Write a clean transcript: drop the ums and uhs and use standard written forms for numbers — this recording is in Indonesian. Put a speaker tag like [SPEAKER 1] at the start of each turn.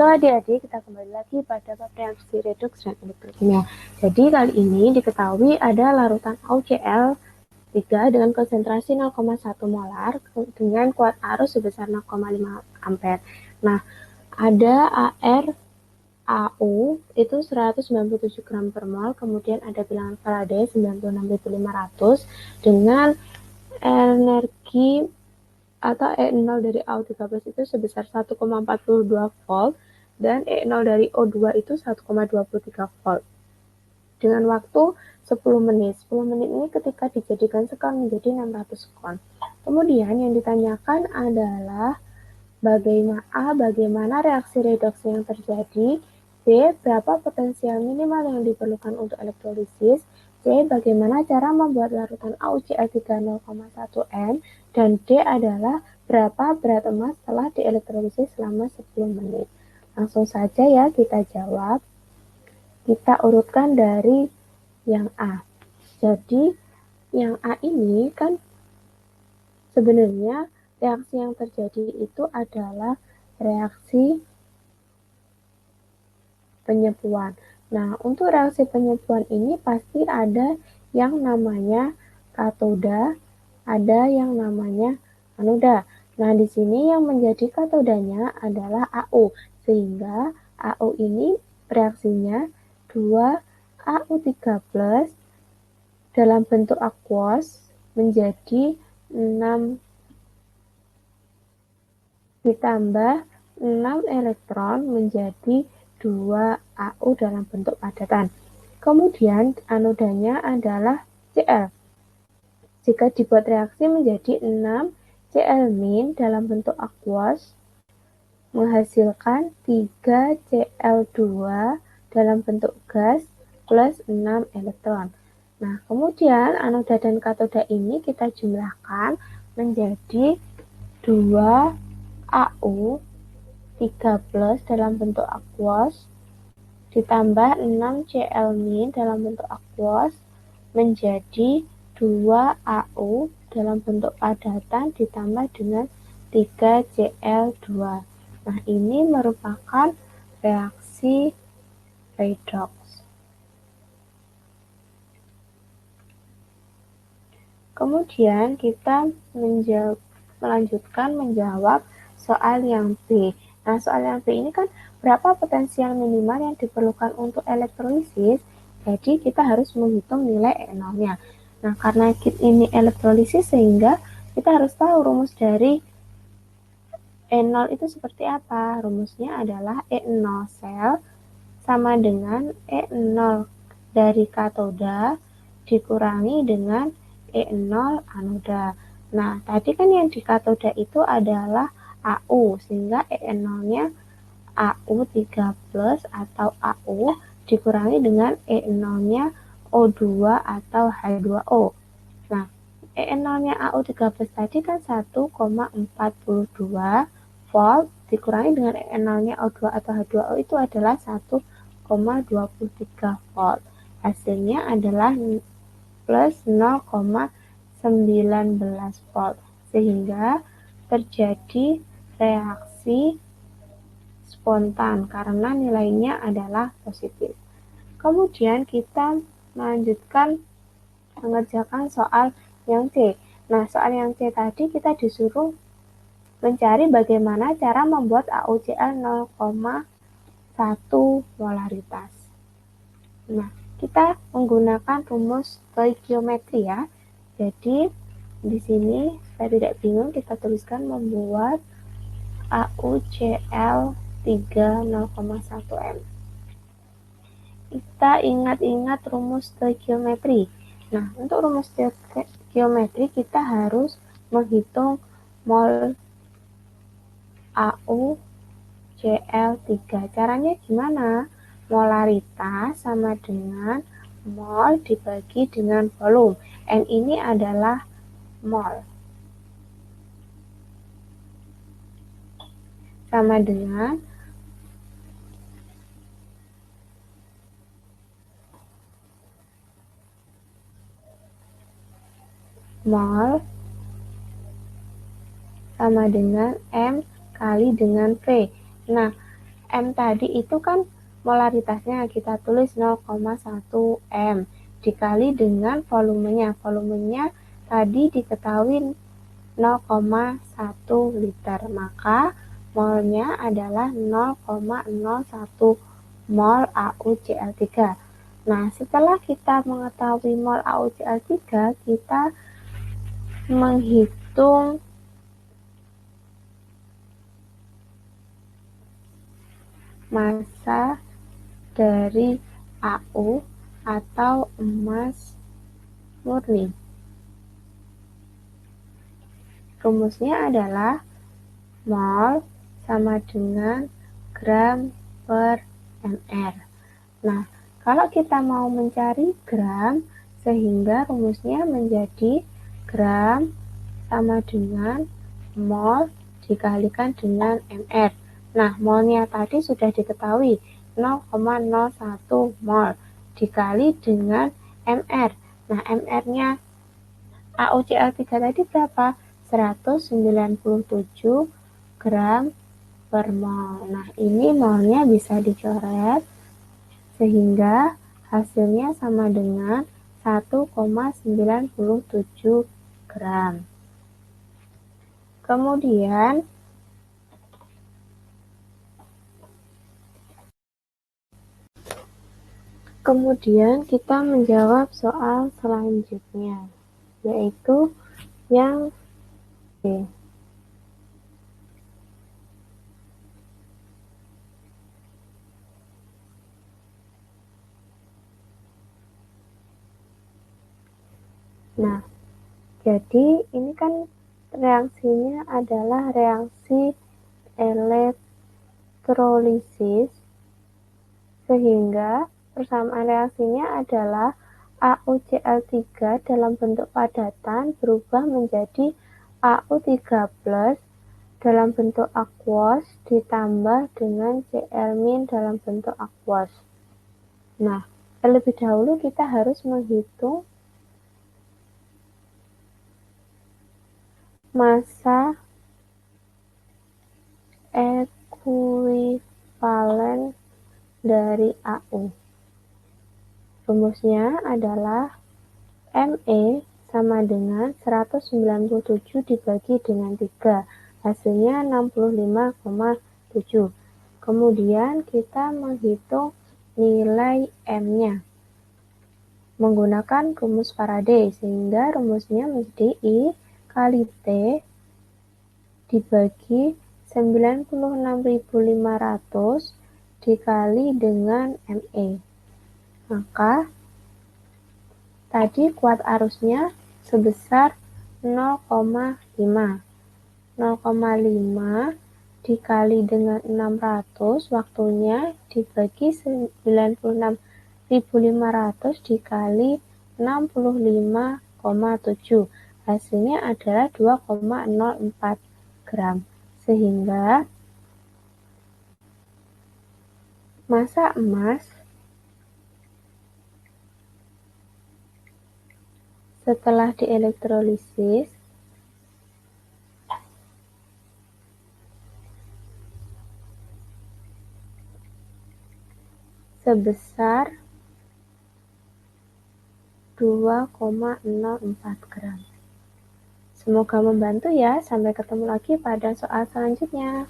[SPEAKER 1] Halo adik-adik, kita kembali lagi pada bab reaksi redoks dan elektrokimia. Jadi kali ini diketahui ada larutan AuCl3 dengan konsentrasi 0,1 molar dengan kuat arus sebesar 0,5 ampere. Nah, ada ArAu itu 197 gram per mol, kemudian ada bilangan Faraday 96.500 dengan energi atau E0 dari AU13 itu sebesar 1,42 volt dan E0 dari O2 itu 1,23 volt dengan waktu 10 menit. 10 menit ini ketika dijadikan sekon menjadi 600 sekon. Kemudian yang ditanyakan adalah bagaimana reaksi redoks yang terjadi, B. Berapa potensial minimal yang diperlukan untuk elektrolisis, C. Bagaimana cara membuat larutan AuCl3 0,1 M, dan D adalah berapa berat emas setelah dielektrolisis selama 10 menit. Langsung saja ya kita jawab. Kita urutkan dari yang A. Jadi yang A ini kan sebenarnya reaksi yang terjadi itu adalah reaksi penyepuan. Nah, untuk reaksi penyepuan ini pasti ada yang namanya katoda, ada yang namanya anoda. Nah, di sini yang menjadi katodanya adalah AU, sehingga AU ini reaksinya 2AU3+ dalam bentuk aquos menjadi 6 ditambah 6 elektron menjadi 2AU dalam bentuk padatan. Kemudian anodanya adalah Cl. Jika dibuat reaksi menjadi 6 Cl- dalam bentuk aquos menghasilkan 3 Cl2 dalam bentuk gas plus 6 elektron. Nah, kemudian anoda dan katoda ini kita jumlahkan menjadi 2 AU 3+ dalam bentuk aquos ditambah 6 Cl- dalam bentuk aquos menjadi 2 AU dalam bentuk padatan ditambah dengan 3 Cl2. Nah, ini merupakan reaksi redoks. Kemudian kita melanjutkan menjawab soal yang B. Nah, soal yang B ini kan berapa potensial minimal yang diperlukan untuk elektrolisis, jadi kita harus menghitung nilai E0-nya. Nah, karena ini elektrolisis sehingga kita harus tahu rumus dari E0 itu seperti apa. Rumusnya adalah E0 sel sama dengan E0 dari katoda dikurangi dengan E0 anoda. Nah, tadi kan yang di katoda itu adalah AU, sehingga E0-nya AU3+ atau AU dikurangi dengan E0-nya O2 atau H2O. Nah, E0-nya AU3+ tadi kan 1,42 volt dikurangi dengan E0-nya O2 atau H2O itu adalah 1,23 volt. Hasilnya adalah plus 0,19 volt, sehingga terjadi reaksi spontan karena nilainya adalah positif. Kemudian kita melanjutkan mengerjakan soal yang C. Nah, soal yang C tadi kita disuruh mencari bagaimana cara membuat AuCl 0,1 molaritas. Nah, kita menggunakan rumus stoikiometri ya. Jadi di sini saya tidak bingung, kita tuliskan membuat AuCl3 0,1 M. Kita ingat-ingat rumus stoikiometri. Nah, untuk rumus stoikiometri kita harus menghitung mol AuCl3. Caranya gimana? Molaritas sama dengan mol dibagi dengan volume. N ini adalah mol. Sama dengan mol sama dengan M kali dengan V. Nah, M tadi itu kan molaritasnya kita tulis 0,1 M dikali dengan volumenya. Volumenya tadi diketahui 0,1 liter, maka molnya adalah 0,01 mol AuCl3. Nah, setelah kita mengetahui mol AuCl3, kita menghitung massa dari Au atau emas murni. Rumusnya adalah mol sama dengan gram per mr. Nah, kalau kita mau mencari gram, sehingga rumusnya menjadi gram sama dengan mol dikalikan dengan mr. Nah, molnya tadi sudah diketahui 0,01 mol dikali dengan mr. Nah, mr-nya AuCl3 tadi berapa? 197 gram per mol. Nah, ini molnya bisa dicoret sehingga hasilnya sama dengan 1,97 gram. Kemudian kita menjawab soal selanjutnya, yaitu yang B. Nah, jadi ini kan reaksinya adalah reaksi elektrolisis, sehingga persamaan reaksinya adalah AuCl3 dalam bentuk padatan berubah menjadi Au3+ dalam bentuk aquos ditambah dengan Cl- dalam bentuk aquos. Nah, terlebih dahulu kita harus menghitung massa ekuivalen dari Au. Rumusnya adalah Me sama dengan 197 dibagi dengan 3. Hasilnya 65,7. Kemudian kita menghitung nilai M-nya menggunakan rumus Faraday, sehingga rumusnya menjadi I kali T dibagi 96.500 dikali dengan Me. Maka tadi kuat arusnya sebesar 0,5. 0,5 dikali dengan 600, waktunya dibagi 96.500 dikali 65,7. Hasilnya adalah 2,04 gram. Sehingga massa emas setelah dielektrolisis sebesar 2,04 gram. Semoga membantu ya. Sampai ketemu lagi pada soal selanjutnya.